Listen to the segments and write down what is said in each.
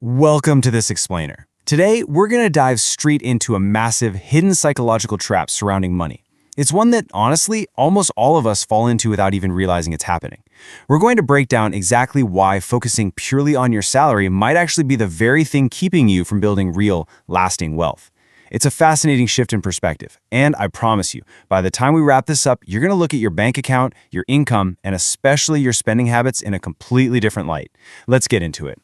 Welcome to this explainer. Today, we're going to dive straight into a massive hidden psychological trap surrounding money. It's one that, honestly, almost all of us fall into without even realizing it's happening. We're going to break down exactly why focusing purely on your salary might actually be the very thing keeping you from building real, lasting wealth. It's a fascinating shift in perspective, and I promise you, by the time we wrap this up, you're going to look at your bank account, your income, and especially your spending habits in a completely different light. Let's get into it.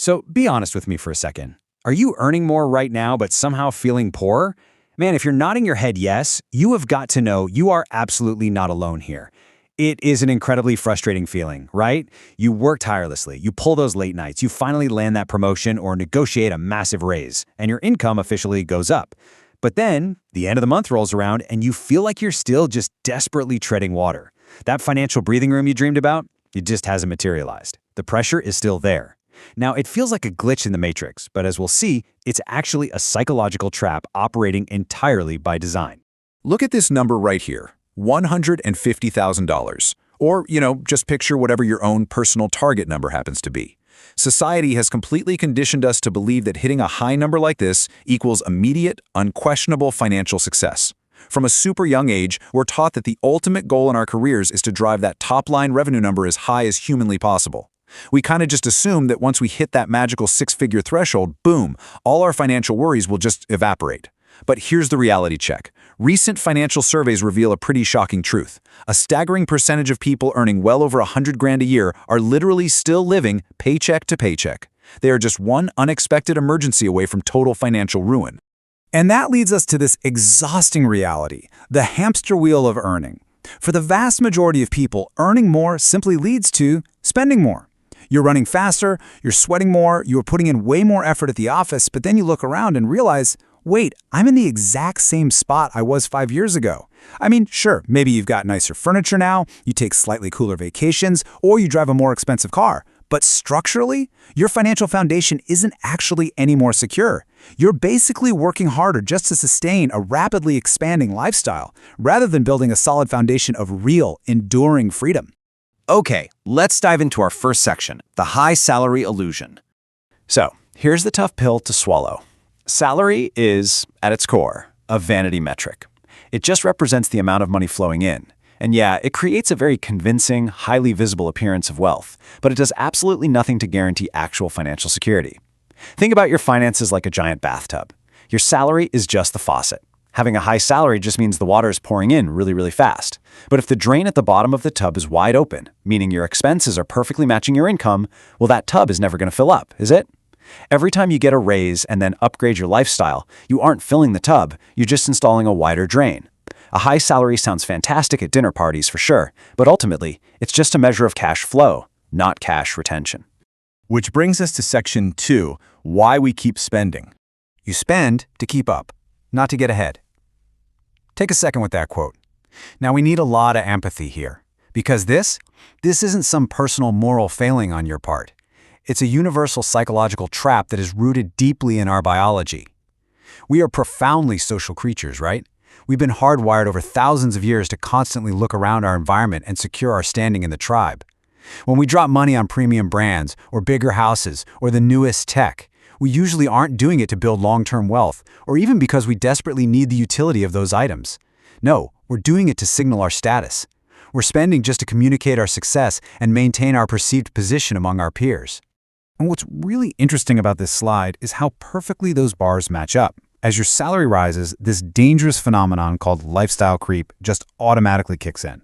So be honest with me for a second. Are you earning more right now but somehow feeling poor? Man, if you're nodding your head yes, you have got to know you are absolutely not alone here. It is an incredibly frustrating feeling, right? You work tirelessly, you pull those late nights, you finally land that promotion or negotiate a massive raise, and your income officially goes up. But then, the end of the month rolls around and you feel like you're still just desperately treading water. That financial breathing room you dreamed about, it just hasn't materialized. The pressure is still there. Now, it feels like a glitch in the matrix, but as we'll see, it's actually a psychological trap operating entirely by design. Look at this number right here, $150,000. Or, just picture whatever your own personal target number happens to be. Society has completely conditioned us to believe that hitting a high number like this equals immediate, unquestionable financial success. From a super young age, we're taught that the ultimate goal in our careers is to drive that top-line revenue number as high as humanly possible. We kind of just assume that once we hit that magical six-figure threshold, boom, all our financial worries will just evaporate. But here's the reality check. Recent financial surveys reveal a pretty shocking truth. A staggering percentage of people earning well over $100,000 a year are literally still living paycheck to paycheck. They are just one unexpected emergency away from total financial ruin. And that leads us to this exhausting reality, the hamster wheel of earning. For the vast majority of people, earning more simply leads to spending more. You're running faster, you're sweating more, you're putting in way more effort at the office, but then you look around and realize, wait, I'm in the exact same spot I was 5 years ago. I mean, sure, maybe you've got nicer furniture now, you take slightly cooler vacations, or you drive a more expensive car. But structurally, your financial foundation isn't actually any more secure. You're basically working harder just to sustain a rapidly expanding lifestyle, rather than building a solid foundation of real, enduring freedom. Okay, let's dive into our first section, the high salary illusion. So, here's the tough pill to swallow. Salary is, at its core, a vanity metric. It just represents the amount of money flowing in. And yeah, it creates a very convincing, highly visible appearance of wealth, but it does absolutely nothing to guarantee actual financial security. Think about your finances like a giant bathtub. Your salary is just the faucet. Having a high salary just means the water is pouring in really, really fast. But if the drain at the bottom of the tub is wide open, meaning your expenses are perfectly matching your income, well, that tub is never going to fill up, is it? Every time you get a raise and then upgrade your lifestyle, you aren't filling the tub, you're just installing a wider drain. A high salary sounds fantastic at dinner parties for sure, but ultimately, it's just a measure of cash flow, not cash retention. Which brings us to section 2, why we keep spending. You spend to keep up, not to get ahead. Take a second with that quote. Now, we need a lot of empathy here, because this isn't some personal moral failing on your part. It's a universal psychological trap that is rooted deeply in our biology. We are profoundly social creatures, right? We've been hardwired over thousands of years to constantly look around our environment and secure our standing in the tribe. When we drop money on premium brands, or bigger houses, or the newest tech, we usually aren't doing it to build long-term wealth, or even because we desperately need the utility of those items. No, we're doing it to signal our status. We're spending just to communicate our success and maintain our perceived position among our peers. And what's really interesting about this slide is how perfectly those bars match up. As your salary rises, this dangerous phenomenon called lifestyle creep just automatically kicks in.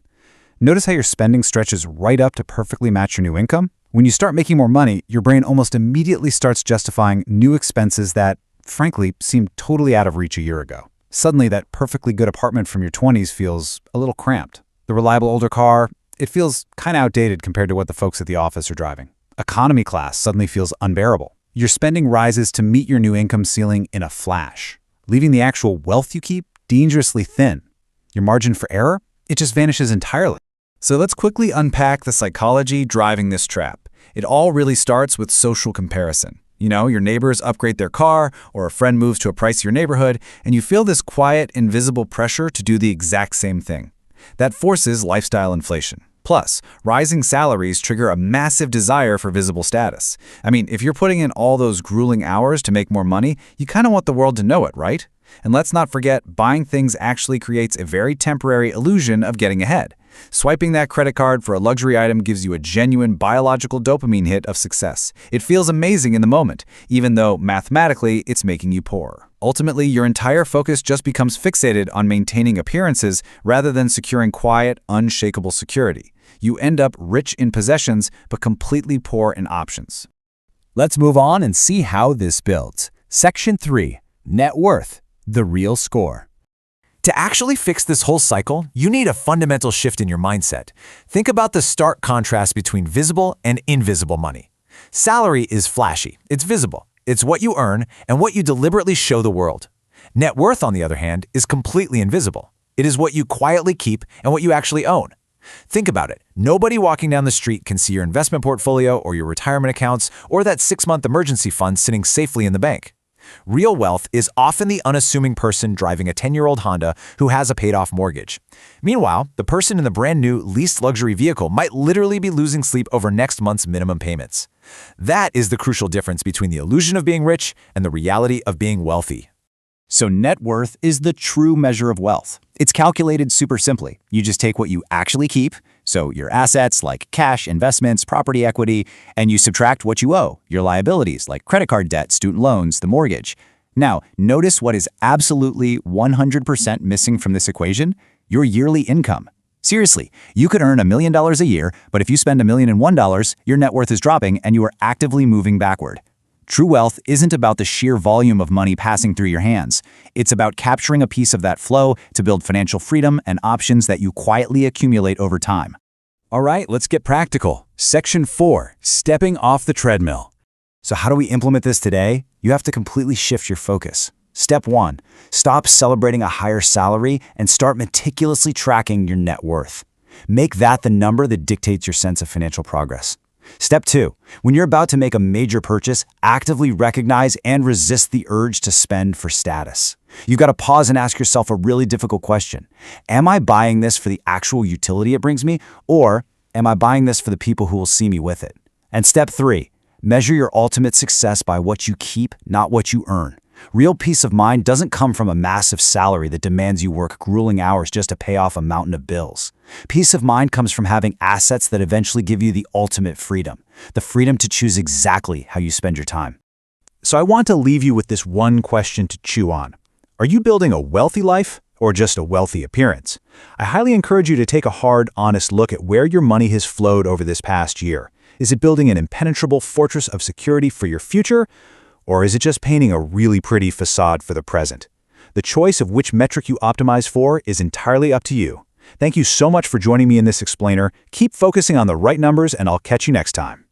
Notice how your spending stretches right up to perfectly match your new income? When you start making more money, your brain almost immediately starts justifying new expenses that, frankly, seemed totally out of reach a year ago. Suddenly, that perfectly good apartment from your 20s feels a little cramped. The reliable older car, it feels kind of outdated compared to what the folks at the office are driving. Economy class suddenly feels unbearable. Your spending rises to meet your new income ceiling in a flash, leaving the actual wealth you keep dangerously thin. Your margin for error, it just vanishes entirely. So let's quickly unpack the psychology driving this trap. It all really starts with social comparison. Your neighbors upgrade their car, or a friend moves to a pricier neighborhood, and you feel this quiet, invisible pressure to do the exact same thing. That forces lifestyle inflation. Plus, rising salaries trigger a massive desire for visible status. I mean, if you're putting in all those grueling hours to make more money, you kind of want the world to know it, right? And let's not forget, buying things actually creates a very temporary illusion of getting ahead. Swiping that credit card for a luxury item gives you a genuine biological dopamine hit of success. It feels amazing in the moment, even though mathematically it's making you poor. Ultimately, your entire focus just becomes fixated on maintaining appearances rather than securing quiet, unshakable security. You end up rich in possessions but completely poor in options. Let's move on and see how this builds. Section 3. Net worth. The real score. To actually fix this whole cycle, you need a fundamental shift in your mindset. Think about the stark contrast between visible and invisible money. Salary is flashy, it's visible. It's what you earn and what you deliberately show the world. Net worth, on the other hand, is completely invisible. It is what you quietly keep and what you actually own. Think about it. Nobody walking down the street can see your investment portfolio or your retirement accounts or that 6-month emergency fund sitting safely in the bank. Real wealth is often the unassuming person driving a 10-year-old Honda who has a paid-off mortgage. Meanwhile, the person in the brand-new leased luxury vehicle might literally be losing sleep over next month's minimum payments. That is the crucial difference between the illusion of being rich and the reality of being wealthy. So net worth is the true measure of wealth. It's calculated super simply. You just take what you actually keep, so your assets like cash, investments, property equity, and you subtract what you owe, your liabilities like credit card debt, student loans, the mortgage. Now, notice what is absolutely 100% missing from this equation: your yearly income. Seriously, you could earn $1 million a year, but if you spend $1,001, your net worth is dropping and you are actively moving backward. True wealth isn't about the sheer volume of money passing through your hands. It's about capturing a piece of that flow to build financial freedom and options that you quietly accumulate over time. All right, let's get practical. Section 4, stepping off the treadmill. So how do we implement this today? You have to completely shift your focus. Step 1, stop celebrating a higher salary and start meticulously tracking your net worth. Make that the number that dictates your sense of financial progress. Step 2, when you're about to make a major purchase, actively recognize and resist the urge to spend for status. You've got to pause and ask yourself a really difficult question. Am I buying this for the actual utility it brings me, or am I buying this for the people who will see me with it? And step 3, measure your ultimate success by what you keep, not what you earn. Real peace of mind doesn't come from a massive salary that demands you work grueling hours just to pay off a mountain of bills. Peace of mind comes from having assets that eventually give you the ultimate freedom, the freedom to choose exactly how you spend your time. So I want to leave you with this one question to chew on. Are you building a wealthy life or just a wealthy appearance? I highly encourage you to take a hard, honest look at where your money has flowed over this past year. Is it building an impenetrable fortress of security for your future? Or is it just painting a really pretty facade for the present? The choice of which metric you optimize for is entirely up to you. Thank you so much for joining me in this explainer. Keep focusing on the right numbers, and I'll catch you next time.